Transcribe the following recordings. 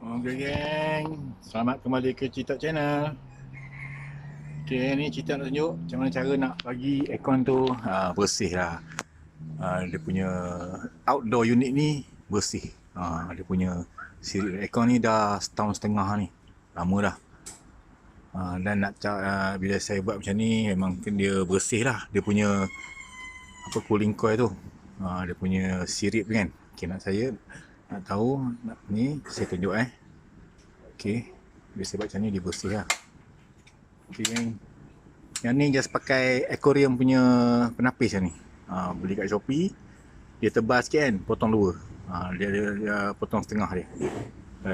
Okay geng, selamat kembali ke Citak Channel. Okay, ni Citak nak tunjuk macam mana cara nak bagi aircon tu bersih lah. Dia punya outdoor unit ni bersih. Dia punya sirip aircon ni dah setahun setengah ni, lama dah. Dan nak bila saya buat macam ni memang dia bersih lah. Dia punya cooling coil tu, dia punya sirip kan. Okay, nak tahu ni saya tunjuk Okay, bila saya buat macam ni dia bersih lah. Okay geng, yang ni just pakai aquarium punya penapis ni. Beli kat Shopee, dia tebal sikit kan, potong dua. Dia potong setengah dia,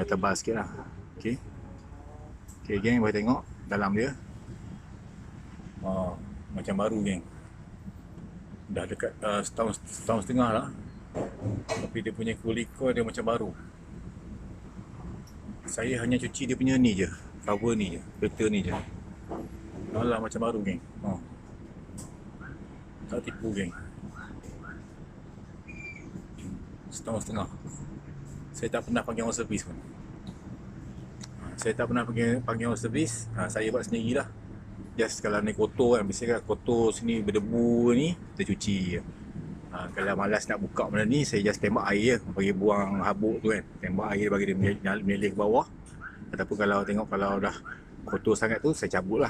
tebal sikit lah. Okay, okay geng, boleh tengok dalam dia. Macam baru geng, dah dekat setahun setengah lah. Tapi dia punya cooling coil dia macam baru. Saya hanya cuci dia punya ni je, cover ni je, filter ni je. Alah, macam baru geng. Tak tipu geng, setahun setengah. Saya tak pernah panggil orang servis pun. Saya tak pernah panggil orang servis. Saya buat sendiri lah. Just kalau ni kotor kan, biasanya kotor sini berdebu ni, kita cuci je. Kalau malas nak buka benda ni, saya just tembak air je, bagi buang habuk tu kan. Tembak air bagi dia meleleh ke bawah. Ataupun kalau tengok kalau dah kotor sangat tu, saya cabut lah.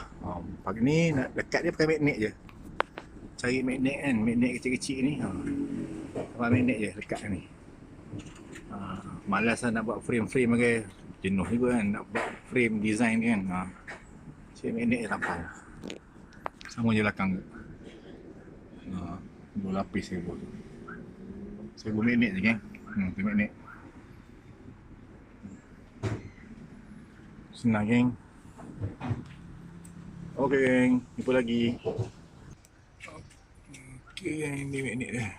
Pagi ni nak lekat dia pakai magnet je. Cari magnet kan, magnet kecil-kecil ni. Pakai magnet je lekat ni. Malas lah nak buat frame-frame lagi. Jenuh juga kan nak buat frame design kan. Cari magnet je tampal lah. Sama je belakang ke. Dua lapis saya buat. Saya buat magnet je kan. Magnet. Senang geng. Okay geng, jumpa lagi. Okay geng, ni magnet dah.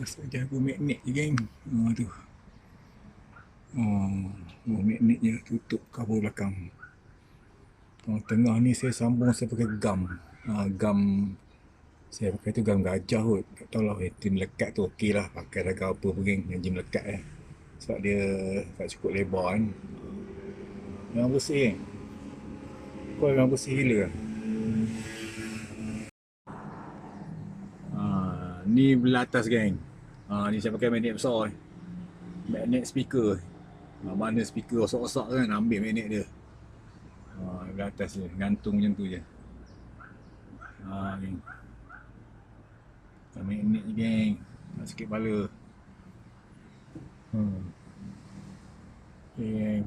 Saya jaga magnet je geng. Tu. Magnet je tutup cover belakang. Tengah ni saya sambung, saya pakai gam. Gam saya pakai tu gam gajah kot. Tak tahu lah, itu melekat tu okey lah. Pakai dah apa pun geng, yang je melekat sebab dia tak cukup lebar kan. Memang bersih geng. Kau memang bersih gila kan. Ni belah atas geng. Ni saya pakai magnet besar magnet speaker. Mana speaker rosak-rosak kan, ambil magnet dia. Belah atas je, gantung macam tu je. Geng, magnet je geng. Nak sikit kepala. Okay geng,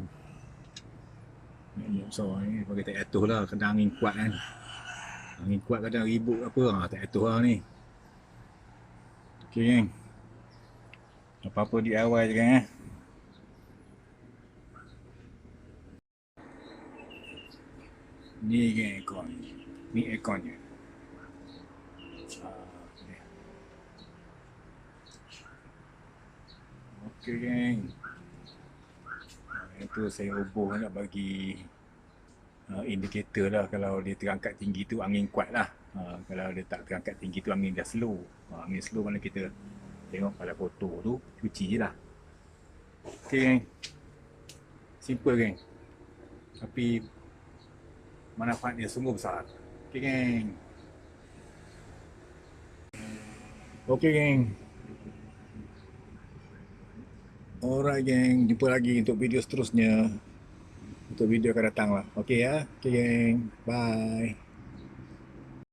magnet besar ni pakai tak jatuh lah, kena angin kuat kan. Angin kuat kadang ribut apa, tak jatuh lah ni. Okay geng, apa-apa DIY je geng Ni geng aircon. Ni aircon je. Okay geng, itu saya hubung nak bagi indikator lah. Kalau dia terangkat tinggi tu angin kuat lah. Kalau dia tak terangkat tinggi tu angin dah slow. Angin slow mana kita tengok pada foto tu, cuci je lah. Okay geng, simple geng, tapi manfaat dia sungguh besar. Okay geng. Okay geng, alright geng, jumpa lagi untuk video seterusnya. Untuk video akan datang lah. Okay ya. Okay geng, bye.